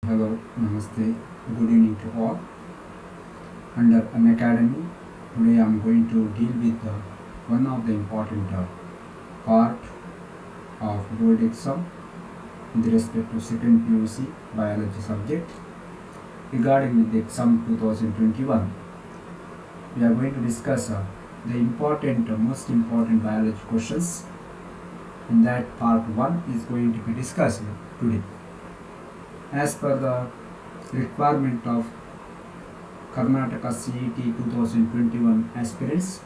Hello, Namaste, good evening to all. Under Unacademy, today I am going to deal with one of the important part of board exam with respect to second PUC biology subject. Regarding with the exam 2021, we are going to discuss the most important biology questions. In that part 1 is going to be discussed today. As per the requirement of Karnataka CET 2021 aspirants,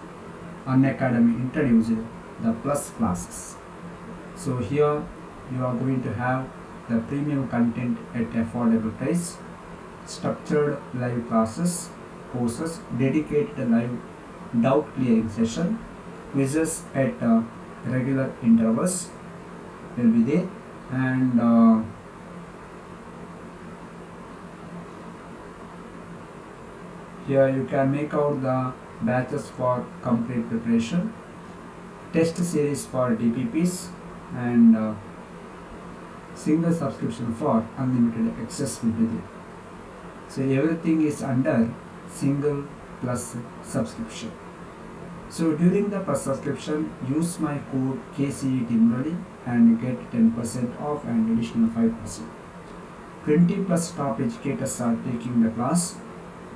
Unacademy introduced the plus classes. So here you are going to have the premium content at affordable price, structured live classes, courses, dedicated live doubt clearing session, quizzes at regular intervals will be there, and here you can make out the batches for complete preparation, test series for DPPs, and single subscription for unlimited access will be there. So everything is under single plus subscription. So during the plus subscription, use my code KCET Murali and get 10% off and additional 5%. 20 plus top educators are taking the class.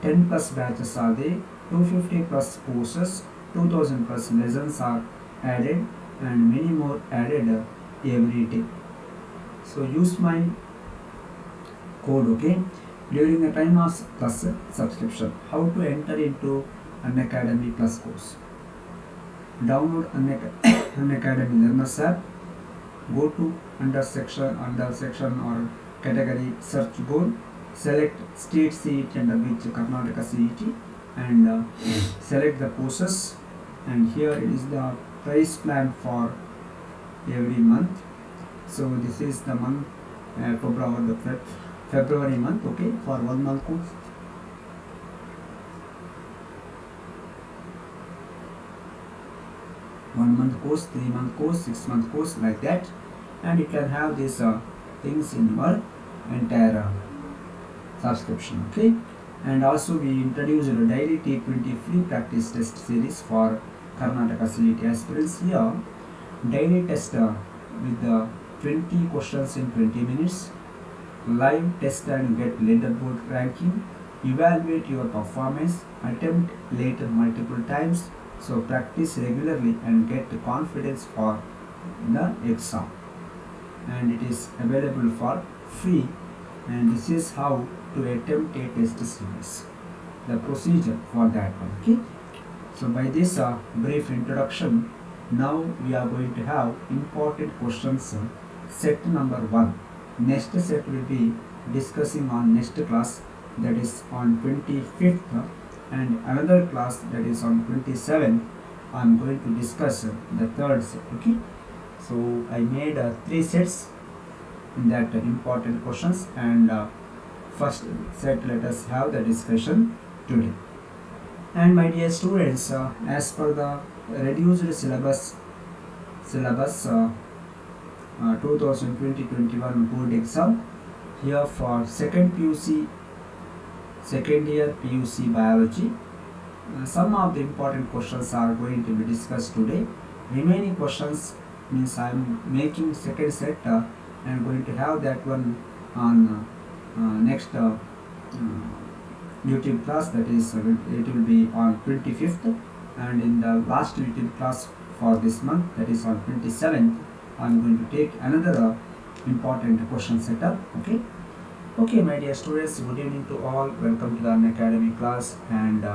10 plus batches are there, 250 plus courses, 2000 plus lessons are added, and many more added every day. So use my code, okay, during the time of plus subscription. How to enter into Unacademy Plus course? Download Unacademy Learners app, go to under section or category search board, select state CET under which Karnataka CET, and select the courses, and here it is the price plan for every month. So this is the month February month, okay, for 1 month course. One month course, 3 month course, 6 month course, like that, and you can have these things in your entire subscription, okay. And also we introduced a daily T20 free practice test series for Karnataka CET aspirants. Here daily test with 20 questions in 20 minutes, live test and get leaderboard ranking, evaluate your performance, attempt later multiple times. So practice regularly and get confidence for the exam, and it is available for free. And this is how to attempt a test series, the procedure for that one, okay. So by this brief introduction, now we are going to have important questions. Set number 1. Next set will be discussing on next class, that is on 25th, and another class that is on 27th. I am going to discuss the third set, okay. So I made 3 sets in that important questions, and first set let us have the discussion today. And my dear students, as per the reduced syllabus 2020-21 board exam, here for second PUC, second year PUC biology, some of the important questions are going to be discussed today. Remaining questions means I am making second set and going to have that one on next YouTube class, that is it will be on 25th, and in the last YouTube class for this month, that is on 27th, I am going to take another important question setup, okay. Okay, my dear students, good evening to all. Welcome to the Unacademy class, and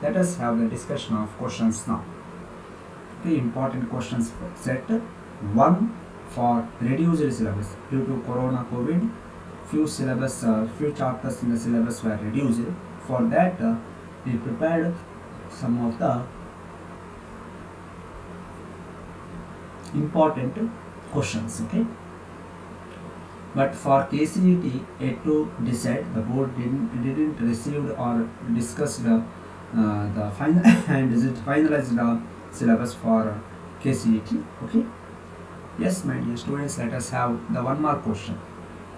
let us have the discussion of questions now. Okay, important questions set 1 for reduced syllabus due to Corona COVID. Few chapters in the syllabus were reduced. For that, we prepared some of the important questions, okay. But for KCET, yet to decide, the board didn't receive or discuss the final and finalized the syllabus for KCET, okay. Yes, my dear students, let us have the 1 mark question.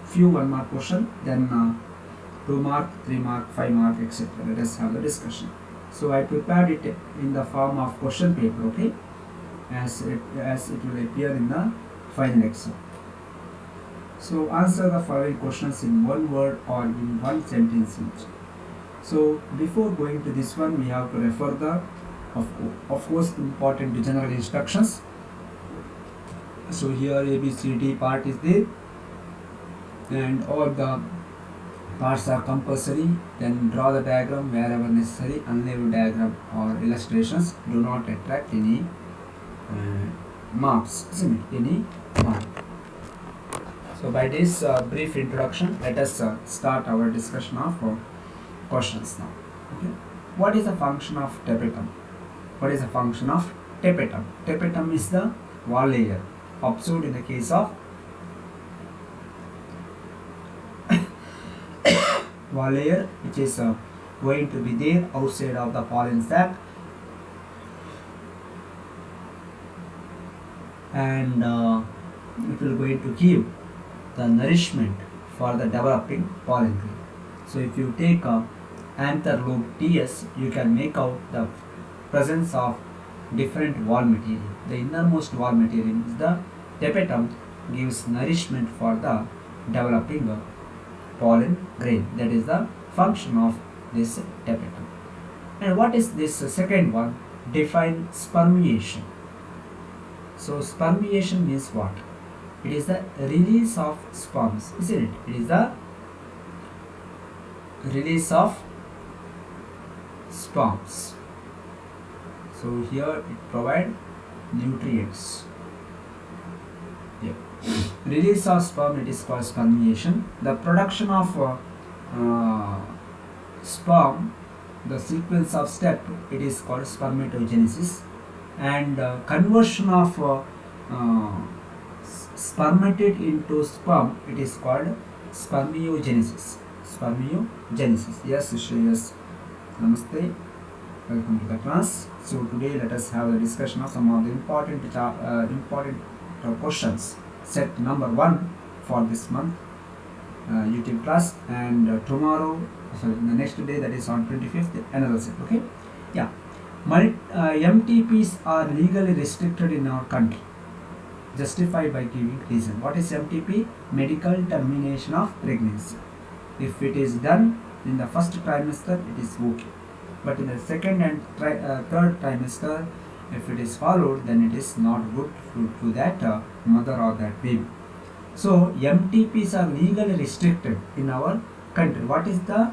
few 1 mark question, then 2 mark, 3 mark, 5 mark, etc. Let us have the discussion. So I prepared it in the form of question paper, okay, as it will appear in the final exam. So answer the following questions in one word or in one sentence each. So before going to this one, we have to refer the of course important general instructions. So here A, B, C, D part is there, and all the parts are compulsory. Then draw the diagram wherever necessary. Unlabeled diagram or illustrations do not attract any marks, isn't it? Any mark. So by this brief introduction, let us start our discussion of questions now. Okay. What is the function of tapetum? What is the function of tapetum? Tapetum is the wall layer observed in the case of wall layer, which is going to be there outside of the pollen sac, and it will going to give the nourishment for the developing pollen grain. So if you take anther lobe TS, you can make out the presence of different wall material. The innermost wall material is the tapetum, gives nourishment for the developing pollen grain. That is the function of this tapetum. And what is this second one? Define spermiation. So spermiation means what? It is the release of sperms, isn't it? It is the release of sperms. So here it provides nutrients. Yeah. Release of sperm, it is called spermiation. The production of sperm, the sequence of step, it is called spermatogenesis, and conversion of spermatid into sperm, it is called spermiogenesis. Spermiogenesis. Yes, yes. Namaste. Welcome to the class. So today let us have a discussion of some of the important questions, set number 1 for this month YouTube class, and tomorrow, sorry, the next day, that is on 25th, another set. Okay, yeah. MTPs are legally restricted in our country. Justify by giving reason. What is MTP? Medical termination of pregnancy. If it is done in the first trimester, it is okay. But in the second and third trimester, if it is followed, then it is not good to that mother or that baby. So MTPs are legally restricted in our country. What is the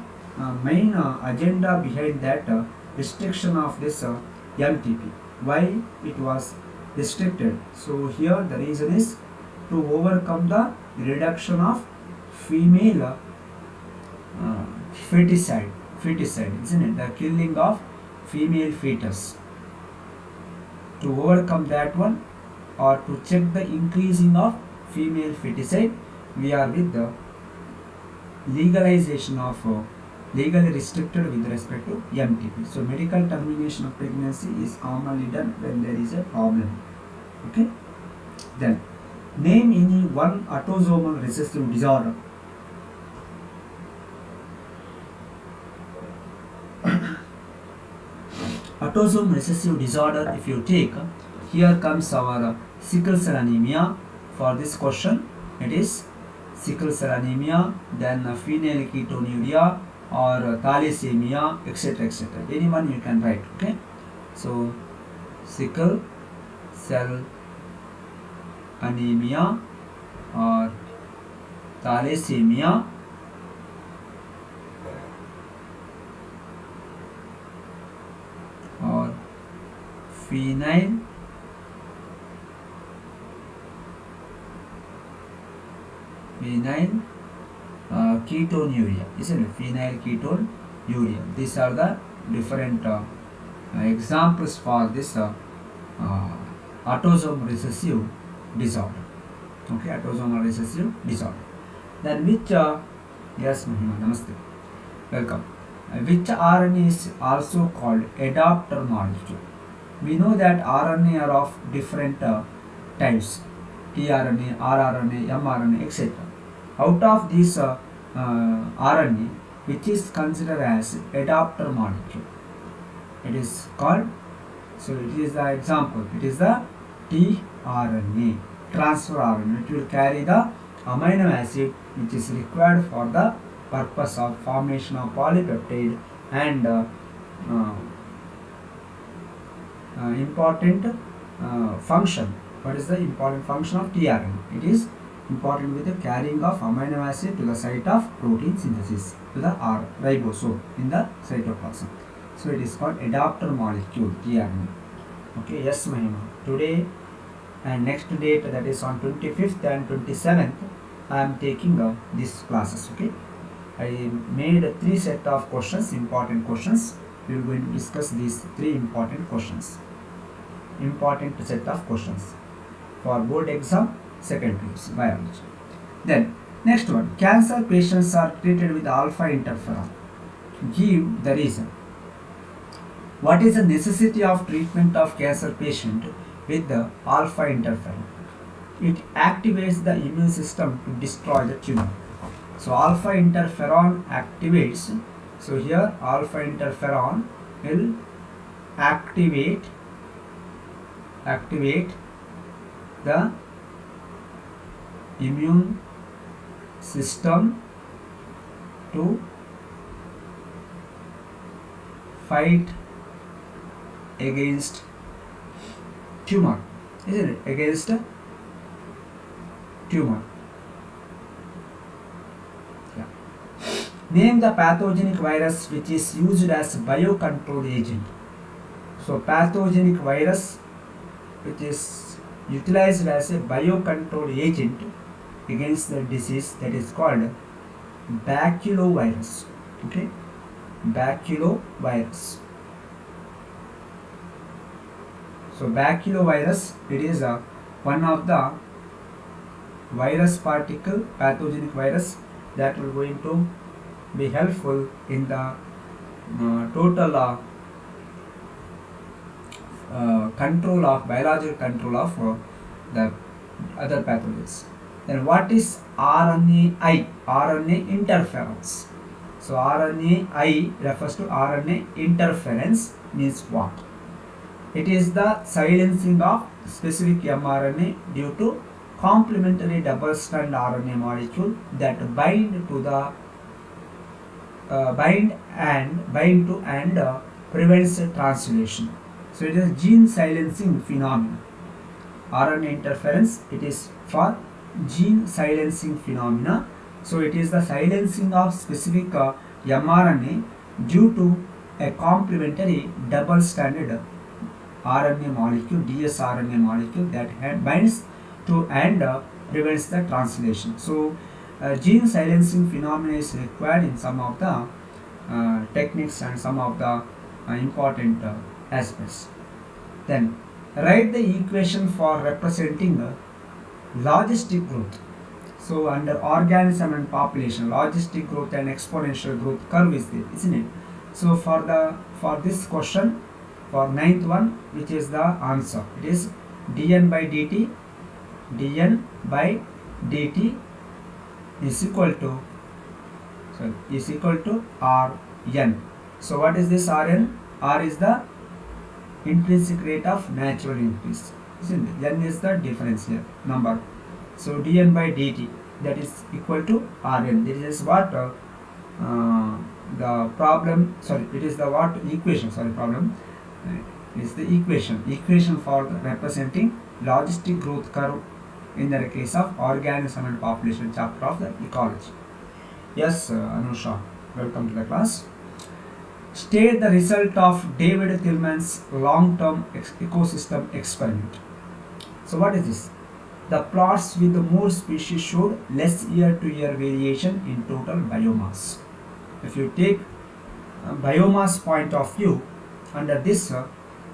main agenda behind that restriction of this MTP? Why it was restricted? So here the reason is to overcome the reduction of female feticide, isn't it? The killing of female fetus. To overcome that one, or to check the increasing of female feticide, we are with the legalization of legally restricted with respect to MTP. So medical termination of pregnancy is commonly done when there is a problem. Okay. Then name any one autosomal recessive disorder. Autosomal recessive disorder, if you take, here comes our sickle cell anemia. For this question, it is sickle cell anemia, then phenylketonuria or thalassemia, etc., etc. Anyone you can write. Okay. So sickle cell anemia or thalassemia or phenylketonuria, isn't it? Phenylketonuria. These are the different examples for this autosomal recessive disorder. Okay, autosomal recessive disorder. Then which yes, Mahima, namaste, welcome. Which RNA is also called adapter molecule? We know that RNA are of different types: tRNA, rRNA, mRNA, etc. out of this RNA, which is considered as adapter molecule. It is called, so it is the example, it is the tRNA, transfer RNA. It will carry the amino acid which is required for the purpose of formation of polypeptide and important function. What is the important function of tRNA? It is important with the carrying of amino acid to the site of protein synthesis to the ribosome in the cytoplasm. So it is called adapter molecule, tRNA. Okay, yes Mahima. Today and next date, that is on 25th and 27th, I am taking these classes. Okay, I made 3 set of questions, important questions. We are going to discuss these 3 important questions, important set of questions for board exam, second PUC biology. Then next one, cancer patients are treated with alpha interferon. Give the reason. What is the necessity of treatment of cancer patient with the alpha interferon? It activates the immune system to destroy the tumor. So alpha interferon activates. So here alpha interferon will activate the immune system to fight against tumor, isn't it? Against tumor. Yeah. Name the pathogenic virus which is used as biocontrol agent. So pathogenic virus which is utilized as a biocontrol agent against the disease, that is called baculovirus. Okay, baculovirus. So baculovirus, it is one of the virus particle, pathogenic virus, that will going to be helpful in the total control of biological control of the other pathogens. Then what is RNAi? RNA interference. So RNAi refers to RNA interference, means what? It is the silencing of specific mRNA due to complementary double-strand RNA molecule that bind to the bind to and prevents translation. So it is gene silencing phenomena. RNA interference, it is for gene silencing phenomena. So it is the silencing of specific mRNA due to a complementary double-stranded RNA molecule, dsRNA molecule, that binds to and prevents the translation. So gene silencing phenomena is required in some of the techniques and some of the important aspects. Then write the equation for representing logistic growth. So under organism and population, logistic growth and exponential growth curve is there, isn't it? So for this question, for 9th one, which is the answer, it is dn by dt is equal to Rn. So what is this Rn? R is the intrinsic rate of natural increase, isn't it? N is the difference here, number. So dn by dt, that is equal to Rn. This is what the problem, sorry, it is the what equation, sorry, problem is the equation for the representing logistic growth curve in the case of organism and population chapter of the ecology. Yes, Anusha, welcome to the class. State the result of David Tillman's long-term ecosystem experiment. So what is this? The plots with more species showed less year-to-year variation in total biomass. If you take biomass point of view, under this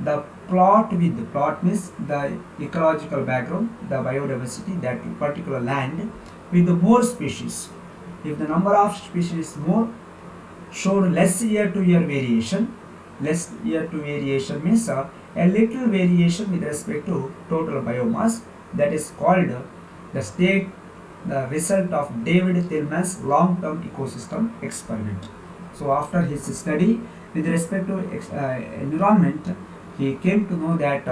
the plot means the ecological background, the biodiversity, that particular land with more species. If the number of species is more, showed less year-to-year variation. Less year-to-year means a little variation with respect to total biomass, that is called the state the result of David Tillman's long-term ecosystem experiment. So after his study with respect to environment, he came to know that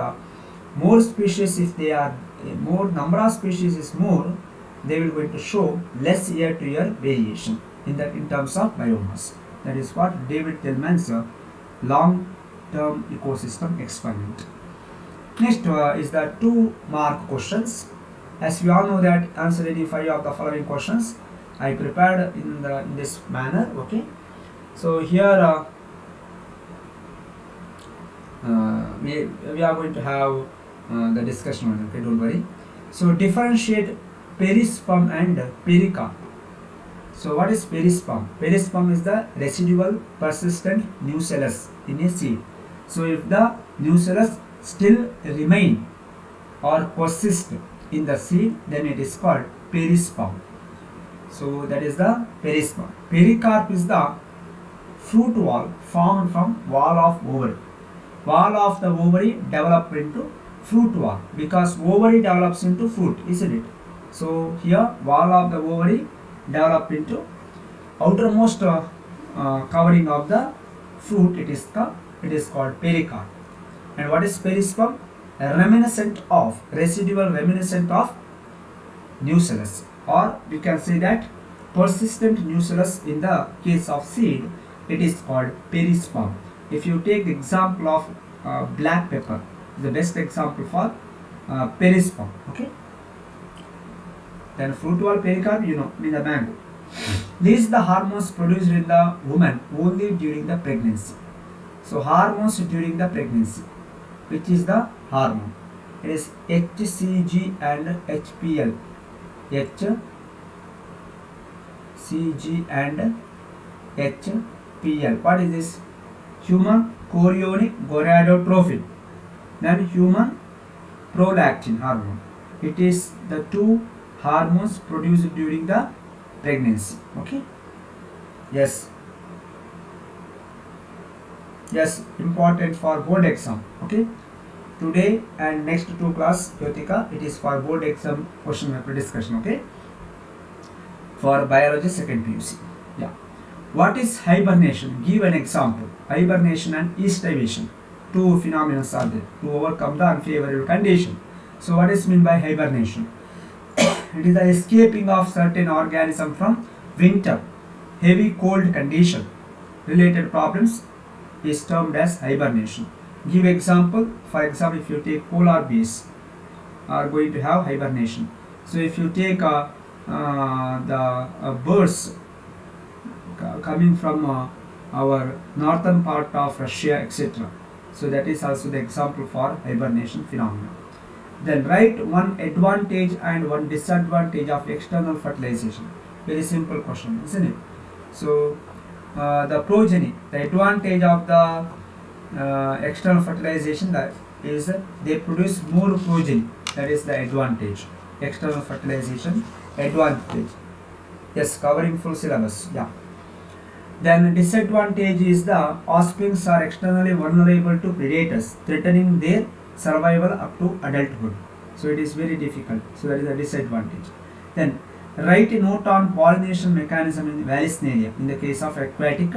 more species, if they are more number of species is more, they will going to show less year-to-year variation in terms of biomass. That is what David Tillman's long-term ecosystem experiment. Next is the 2-mark questions. As we all know that answer any 5 of the following questions I prepared in this manner. Okay. So here we are going to have the discussion on. Okay, don't worry. So differentiate perisperm and pericarp. So what is perisperm? Perisperm is the residual persistent nucellus in a seed. So if the nucellus still remain or persist in the seed, then it is called perisperm. So that is the perisperm. Pericarp is the fruit wall formed from wall of ovary. Wall of the ovary develop into fruit wall, because ovary develops into fruit, isn't it? So here wall of the ovary develop into outermost covering of the fruit. It is called pericarp. And what is perisperm? A residual reminiscent of nucellus, or we can say that persistent nucellus. In the case of seed, it is called perisperm. If you take the example of black pepper, the best example for perisperm. Okay. Then fruit wall, pericarp, in the mango. These the hormones produced in the woman only during the pregnancy. So hormones during the pregnancy, which is the hormone? It is HCG and HPL. HCG and HPL. What is this? Human chorionic gonadotrophin. Then human prolactin hormone. It is the 2 hormones produced during the pregnancy. Okay. Yes, important for board exam. Okay, today and next 2 class Yotika, it is for board exam question paper discussion. Okay, for biology second PUC. Yeah. What is hibernation? Give an example. Hibernation and estivation, 2 phenomena are there to overcome the unfavorable condition. So what is meant by hibernation? It is the escaping of certain organism from winter, heavy cold condition. Related problems is termed as hibernation. Give example. For example, if you take polar bears are going to have hibernation. So if you take the birds coming from our northern part of Russia, etc. So that is also the example for hibernation phenomenon. Then write one advantage and one disadvantage of external fertilization. Very simple question, isn't it? So the progeny, the advantage of the external fertilization, that is they produce more progeny. That is the advantage. External fertilization advantage. Yes, covering full syllabus. Yeah. Then disadvantage is the offsprings are externally vulnerable to predators, threatening their survival up to adulthood. So it is very difficult. So that is a disadvantage. Then write a note on pollination mechanism in Vallisneria. In the case of aquatic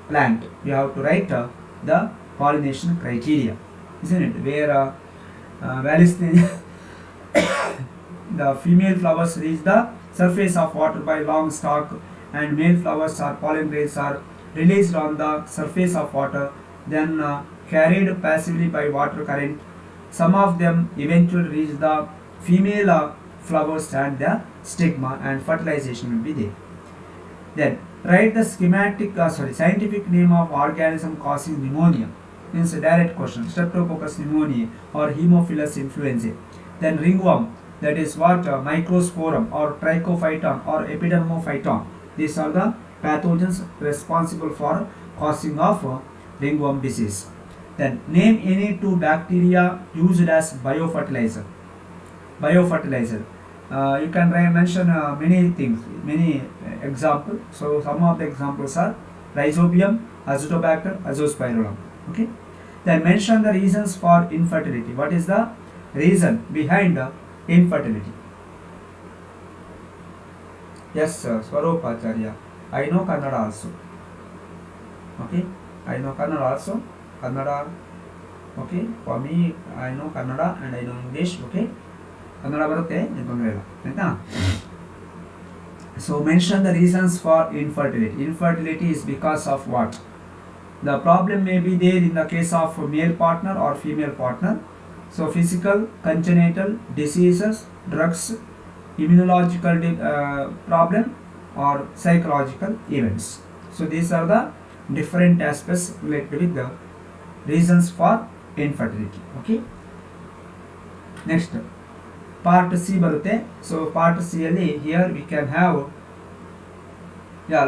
plant, you have to write the pollination criteria, isn't it? Where Vallisneria, the female flowers reach the surface of water by long stalk, and male flowers or pollen grains are released on the surface of water, then carried passively by water current. Some of them eventually reach the female flowers and the stigma, and fertilization will be there. Then write the scientific name of organism causing pneumonia. Means a direct question. Streptococcus pneumoniae or Haemophilus influenzae. Then ringworm, that is what? Microsporum or Trichophyton or Epidermophyton. These are the pathogens responsible for causing of ringworm disease. Then name any 2 bacteria used as biofertilizer. You can mention many things, many examples. So some of the examples are Rhizobium, Azotobacter, Azospirillum. Okay. Then mention the reasons for infertility. What is the reason behind infertility? Yes, Swaroop Acharya. I know Kannada also. Okay, I know Kannada also. Kannada. Okay, for me, I know Kannada and I know English. Okay, Kannada ಬರುತ್ತೆ ಏನು ತೊಂದರೆ ಇಲ್ಲ ಆಯ್ತಾ. So mention the reasons for infertility. Infertility is because of what? The problem may be there in the case of male partner or female partner. So physical, congenital diseases, drugs, immunological problem or psychological events. So these are the different aspects related with the reasons for infertility. Okay. Next, part C ಬರುತ್ತೆ. So part C ಅಲ್ಲಿ here we can have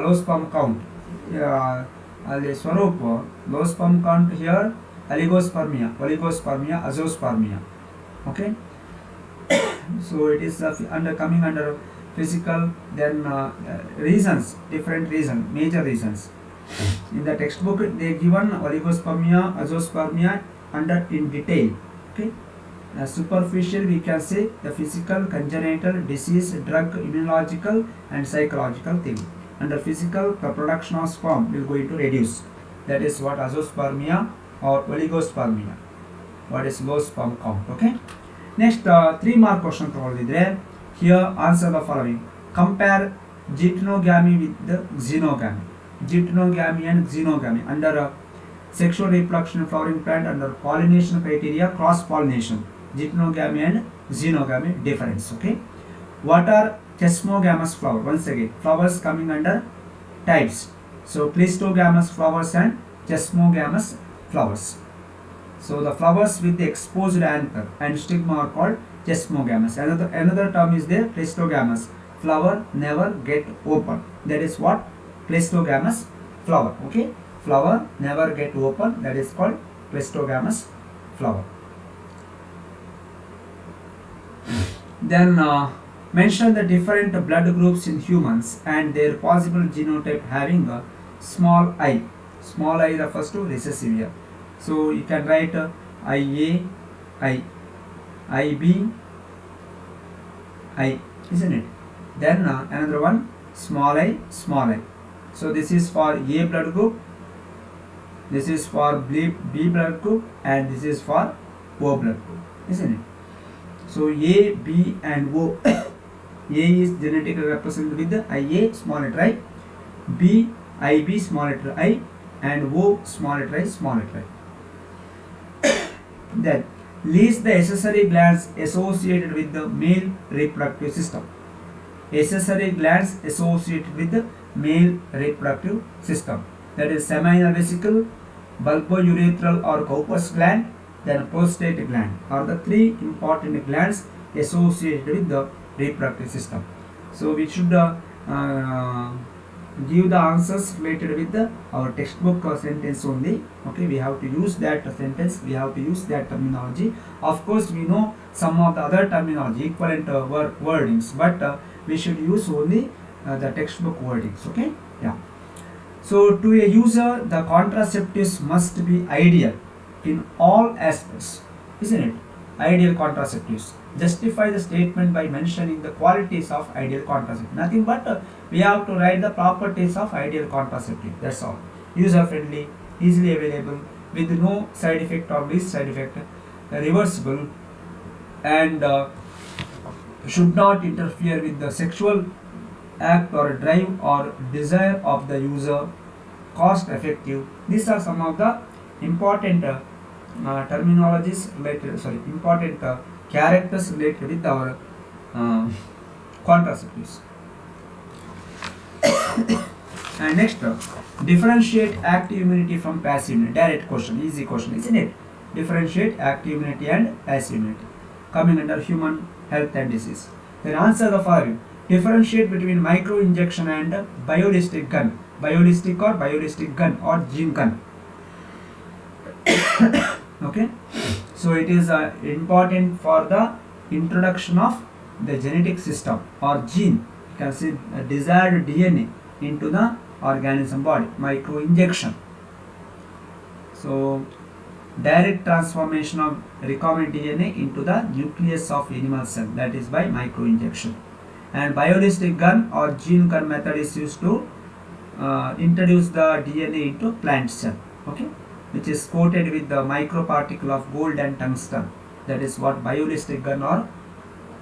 low sperm count. ಅಲ್ಲಿ ಸ್ವರೂಪ low sperm count here oligospermia, azoospermia. Okay. So it is coming under physical, then reasons, different reasons, major reasons. In the textbook they given oligospermia, azoospermia under in detail. Okay. Superficial we can say the physical, congenital, disease, drug, immunological and psychological thing. Under physical, the production of sperm will going to reduce. That is what azoospermia or oligospermia. What is low sperm count? Okay. Next 3 mark question ತಗೊಳ್ಳಿದ್ರೆ here answer the following. Compare geitonogamy with the xenogamy. Geitonogamy and xenogamy under sexual reproduction in flowering plant under pollination criteria, cross pollination. Geitonogamy and xenogamy difference. Okay. What are chesmogamous flower? Once again, flowers coming under types. So clistogamous flowers and chesmogamous flowers. So the flowers with the exposed anther and stigma are called chesmogamous. Another term is there, clistogamous. Flower never get open. That is what? Clistogamous flower. Okay. Flower never get open. That is called clistogamous flower. Then mention the different blood groups in humans and their possible genotype having a small I. Small I refers to recessive here. So you can write IA, IB, I, isn't it? Then another one, small I. So this is for A blood group, this is for B blood group and this is for O blood group, isn't it? So A, B and O. A is genetically represented with the IA small letter I, B, IB small letter I and O small letter I. Then list the accessory glands associated with the male reproductive system. Accessory glands associated with the male reproductive system. That is seminal vesicle, bulbourethral or Cowper's gland, then prostate gland are the 3 important glands associated with the reproductive system. So we should give the answers related with our textbook sentence only. Okay, we have to use that sentence, we have to use that terminology. Of course we know some of the other terminology, equivalent wordings, but we should use only the textbook wordings. Okay. Yeah. So to a user the contraceptives must be ideal in all aspects, isn't it? Ideal contraceptives. Justify the statement by mentioning the qualities of ideal contraceptive. Nothing but we have to write the properties of ideal contraceptive. That's all. User friendly, easily available, with no side effect or least side effect, reversible, and should not interfere with the sexual act or drive or desire of the user, cost effective. These are some of the important terminologies related, important characters related with our contraceptives. And next, differentiate active immunity from passive immunity. Direct question, easy question, isn't it? Differentiate active immunity and passive immunity coming under human health and disease. Then answer the following. Differentiate between micro injection and biolistic gun. Biolistic gun or gene gun. Okay. So it is important for the introduction of the genetic system or gene. You can say desired DNA into the organism body. Micro injection. So direct transformation of recombinant DNA into the nucleus of animal cell, that is by micro injection. And biolistic gun or gene gun method is used to introduce the DNA into plant cell, okay, which is coated with the microparticle of gold and tungsten. That is what biolistic gun or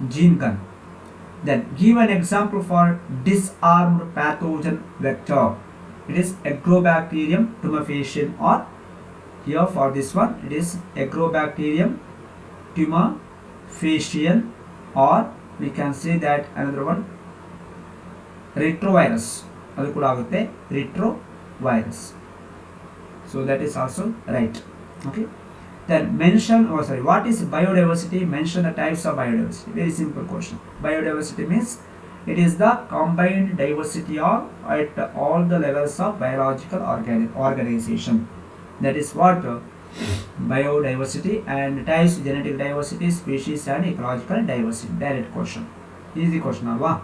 gene gun. Then give an example for disarmed pathogen vector. It is Agrobacterium tumefacium, or here for this one it is Agrobacterium tumefacium, or we can say that another one retrovirus, adu kuda agutte retrovirus. So that is also right, okay. Then mention, what is biodiversity? Mention the types of biodiversity. Very simple question. Biodiversity means it is the combined diversity of at all the levels of biological organization. That is what biodiversity. And types: genetic diversity, species and ecological diversity. Direct question. Easy question alva.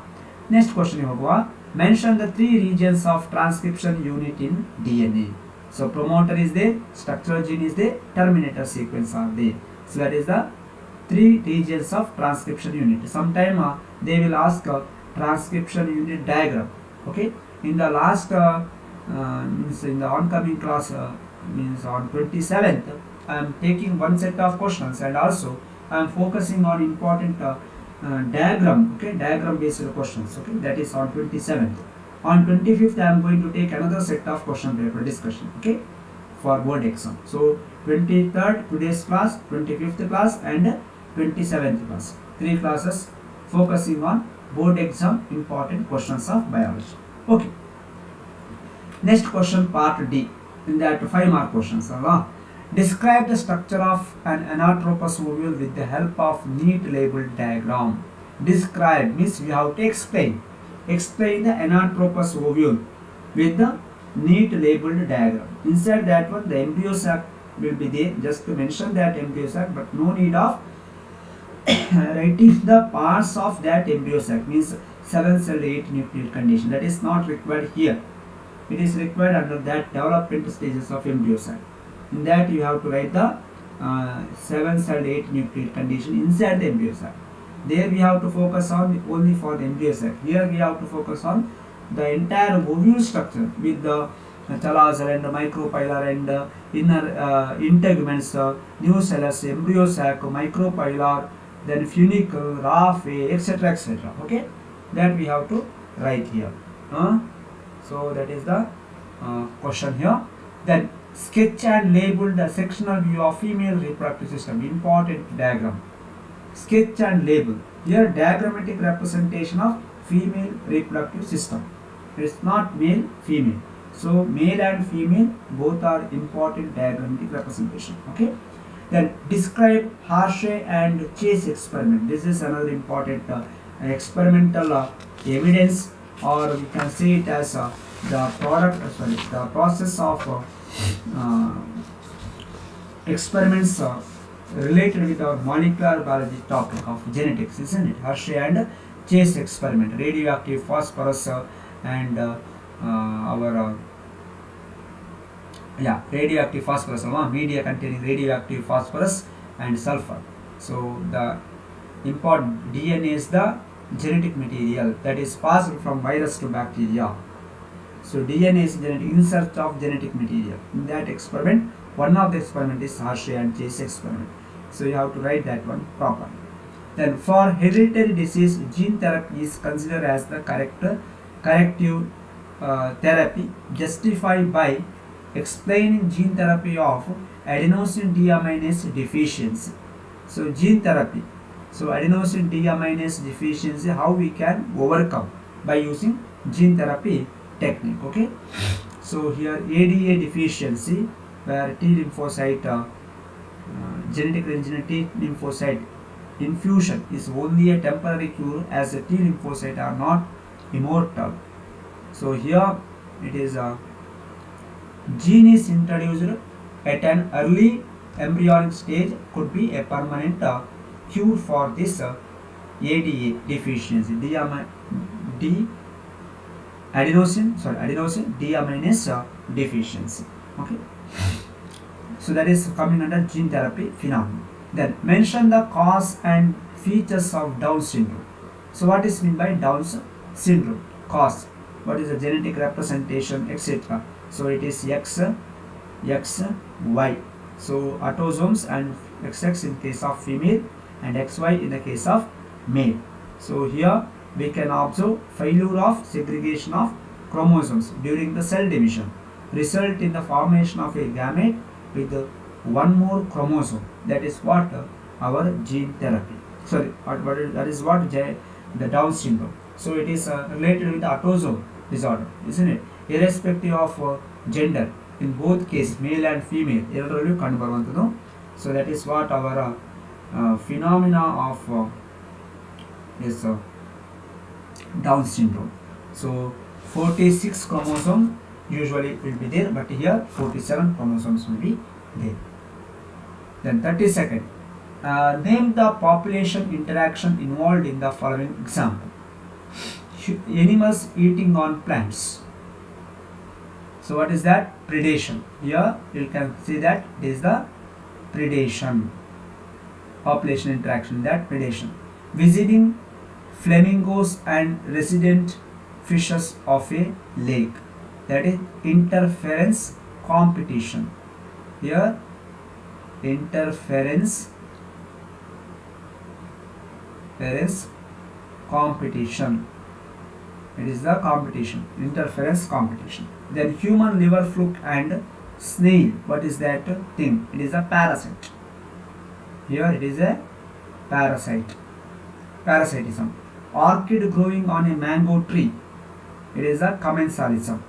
Next question hoguva. Mention the 3 regions of transcription unit in DNA. So promoter is there, structural gene is there, terminator sequence are there. So that is the 3 regions of transcription unit. Sometime they will ask transcription unit diagram. Okay. In the last means in the oncoming class means on 27th, I am taking one set of questions, and also I am focusing on important diagram. Okay, diagram based questions. Okay, that is on 27th. On 25th, I am going to take another set of question paper discussion, okay, for board exam. So 23rd today's class, 25th class and 27th class. 3 classes focusing on board exam important questions of biology. Okay. Next question, part D. In that 5 mark questions. Describe the structure of an anatropous ovule with the help of neat labeled diagram. Describe means we have to explain. Explain the anatropous ovule with the neat labeled diagram. Inside that one, the embryo sac will be there. Just to mention that embryo sac, but no need of writing the parts of that embryo sac. Means 7-cell 8 nucleate condition. That is not required here. It is required under that development stages of embryo sac. In that you have to write the 7-cell 8 nucleate condition inside the embryo sac. There we have to focus on only for the embryo sac. Here we have to focus on the entire ovule structure with the chalazar and micropylar and inner integuments, nucellus, embryo sac, micropylar, then funicle, raphe, etc. etc. Okay, that we have to write here. So that is the question here. Then sketch and label the sectional view of female reproductive system. Important diagram. Sketch and label. Here diagrammatic representation of female reproductive system. It is not male, female. So male and female both are important diagrammatic representation. Okay. Then describe Hershey and Chase experiment. This is another important experimental evidence, or we can say it as the process of experiments related with our molecular biology topic of genetics, isn't it? Hershey and Chase experiment, radioactive phosphorus and radioactive phosphorus, media containing radioactive phosphorus and sulfur. So the important DNA is the genetic material that is passed from virus to bacteria. So DNA is genetic, in search of genetic material. In that experiment, one of the experiment is Hershey and Chase experiment. So you have to write that one properly. Then for hereditary disease, gene therapy is considered as the corrective therapy, justified by explaining gene therapy of adenosine deaminase deficiency. So gene therapy. So adenosine deaminase deficiency, how we can overcome by using gene therapy technique. Okay. So here ADA deficiency, where T lymphocyte genetically engineered T lymphocyte infusion is only a temporary cure, as the T lymphocyte are not immortal. So here it is a gene is introduced at an early embryonic stage, could be a permanent cure for this ADA deficiency, adenosine deaminase deficiency. Okay. So that is coming under gene therapy phenomenon. Then mention the cause and features of Down syndrome. So what is meant by Down's syndrome? Cause. What is the genetic representation, etc. So it is X, Y. So autosomes and XX in case of female and XY in the case of male. So here we can observe failure of segregation of chromosomes during the cell division result in the formation of a gamete with one more chromosome. That is what our gene therapy. Sorry, that is what the Down syndrome. So it is related with autosome disorder, isn't it? Irrespective of gender, in both case male and female, so that is what our phenomena of this Down syndrome. So 46 chromosome usually will be there, but here 47 chromosomes will be there. Then 32nd, name the population interaction involved in the following example. Animals eating on plants. So what is that? Predation. Here you can see that it is the predation. Population interaction, that predation. Visiting flamingos and resident fishes of a lake. That is interference competition. Here interference competition. It is the competition, interference competition. Then human liver fluke and snail. What is that thing? It is a parasite. Here it is a parasite. Parasitism. Orchid growing on a mango tree. It is a commensalism.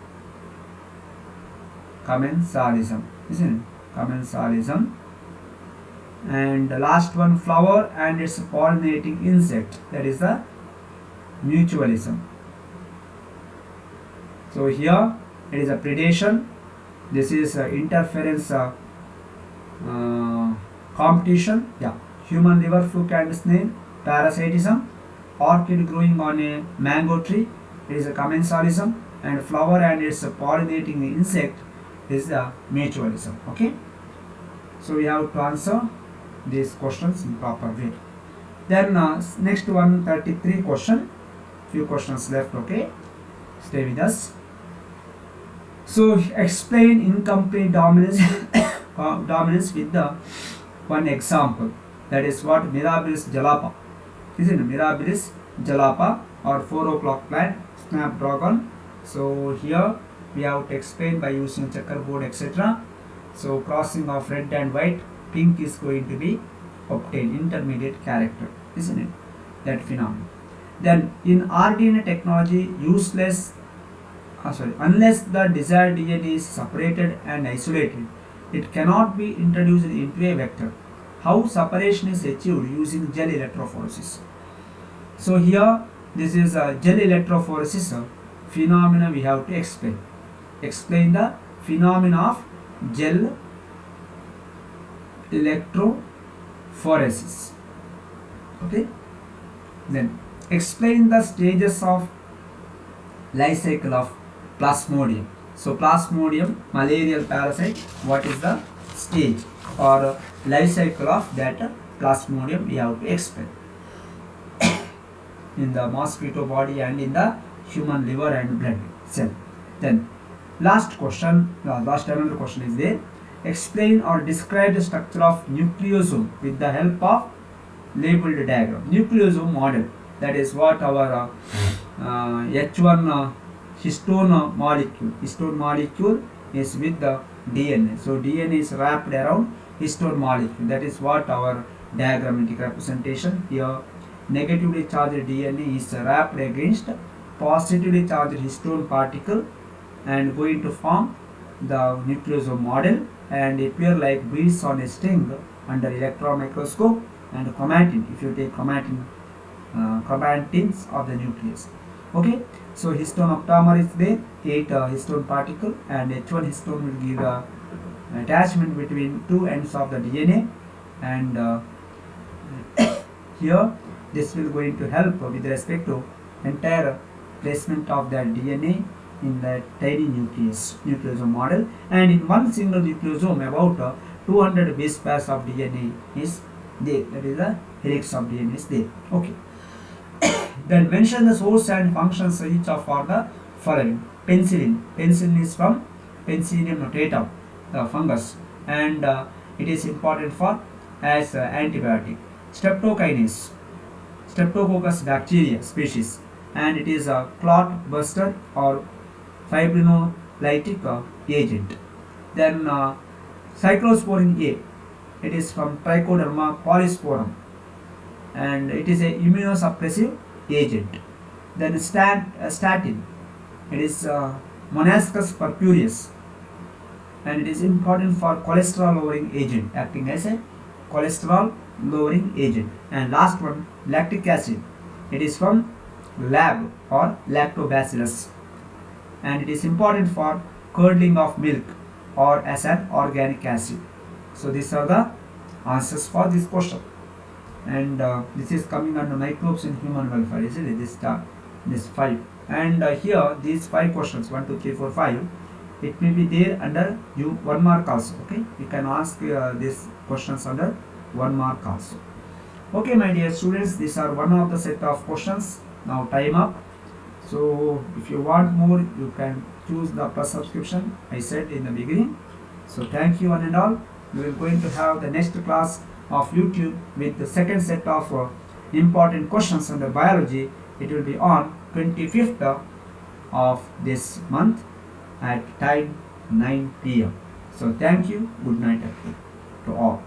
Commensalism, isn't it? Commensalism. And the last one, flower and its pollinating insect. That is the mutualism. So here it is a predation. This is interference competition. Yeah. Human liver fluke and snail. Parasitism. Orchid growing on a mango tree. It is a commensalism. And flower and its pollinating insect is the mutualism. Okay. So we have to answer these questions in proper way. Then next one, 33 question. Few questions left. Okay. Stay with us. So explain incomplete dominance dominance with the one example. That is what? Mirabilis jalapa. Isn't it? Mirabilis jalapa or 4 o'clock plant, snapdragon. So here we have to explain by using checkerboard, etc. So crossing of red and white, pink is going to be obtained, intermediate character, isn't it? That phenomenon. Then in RDNA technology, unless the desired DNA is separated and isolated, it cannot be introduced into a vector. How separation is achieved using gel electrophoresis? So here this is a gel electrophoresis phenomena we have to explain. Explain the phenomena of gel electrophoresis. Okay. Then explain the stages of life cycle of Plasmodium. So Plasmodium, malarial parasite, what is the stage or life cycle of that Plasmodium we have to explain in the mosquito body and in the human liver and blood cell. Then last another question is there. Explain or describe the structure of nucleosome with the help of labeled diagram. Nucleosome model, that is what our H1 histone molecule. Histone molecule is with the DNA. So DNA is wrapped around histone molecule. That is what our diagrammatic representation. Here negatively charged DNA is wrapped against positively charged histone particle and going to form the nucleosome model and appear like beads on a string under electron microscope and chromatin. If you take chromatins of the nucleus. Okay, so histone octamer is there, 8 histone particle, and H1 histone will give attachment between two ends of the DNA, and here this will going to help with respect to entire placement of that DNA in the tiny nucleosome model, and in one single nucleosome about 200 base pairs of DNA is there. That is the helix of DNA is there. Okay. Then mention the source and functions each of for the following. Penicillin. Penicillin is from Penicillium notatum, the fungus, and it is important for as antibiotic. Streptokinase, Streptococcus bacteria species, and it is a clot buster or fibrinolytic agent. Then cyclosporin A, it is from Trichoderma polysporum, and it is a immunosuppressive agent. Then statin, it is Monascus purpureus, and it is important for cholesterol lowering agent, acting as a cholesterol lowering agent. And last one, lactic acid, it is from lab or lactobacillus, and it is important for curdling of milk or as an organic acid. So these are the answers for this question, and this is coming under microbes in human welfare, isn't it? This 5, and here these 5 questions, 1 2 3 4 5, it may be there under you 1 mark also. Okay, you can ask these questions under 1 mark also. Okay, my dear students, these are one of the set of questions. Now time up. So if you want more, you can choose the plus subscription I said in the beginning. So thank you one and all. We are going to have the next class of YouTube with the second set of important questions under biology. It will be on 25th of this month at time 9 p.m. So thank you. Good night to all.